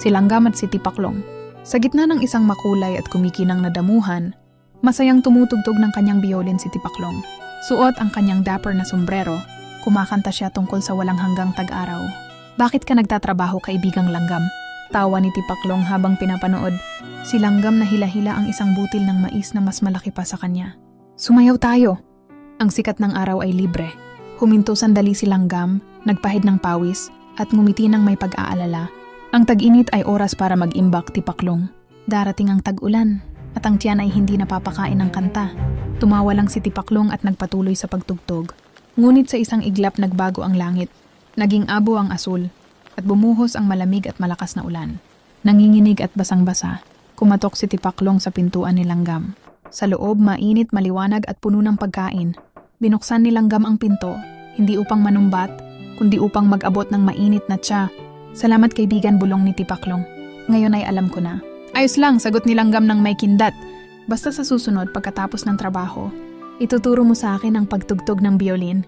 si Langgam at si Tipaklong. Sa gitna ng isang makulay at kumikinang na damuhan, masayang tumutugtog ng kanyang biolin si Tipaklong. Suot ang kanyang dapper na sombrero, kumakanta siya tungkol sa walang hanggang tag-araw. "Bakit ka nagtatrabaho, kaibigang Langgam?" Tawa ni Tipaklong habang pinapanood. Si Langgam na hila-hila ang isang butil ng mais na mas malaki pa sa kanya. "Sumayaw tayo!" Ang sikat ng araw ay libre. Huminto sandali si Langgam, nagpahid ng pawis, at ngumiti ng may pag-aalala. Ang tag-init ay oras para mag-imbak, Tipaklong. Darating ang tag-ulan, at ang tiyan ay hindi napapakain ng kanta. Tumawa lang si Tipaklong at nagpatuloy sa pagtugtog. Ngunit sa isang iglap nagbago ang langit. Naging abo ang asul, at bumuhos ang malamig at malakas na ulan. Nanginginig at basang-basa, kumatok si Tipaklong sa pintuan ni Langgam. Sa loob, mainit, maliwanag at puno ng pagkain. Binuksan ni Langgam ang pinto, hindi upang manumbat, kundi upang mag-abot ng mainit na tsa. "Salamat kaibigan," bulong ni Tipaklong. "Ngayon ay alam ko na." "Ayos lang," sagot ni Langgam ng may kindat. "Basta sa susunod pagkatapos ng trabaho, ituturo mo sa akin ang pagtugtog ng biolin."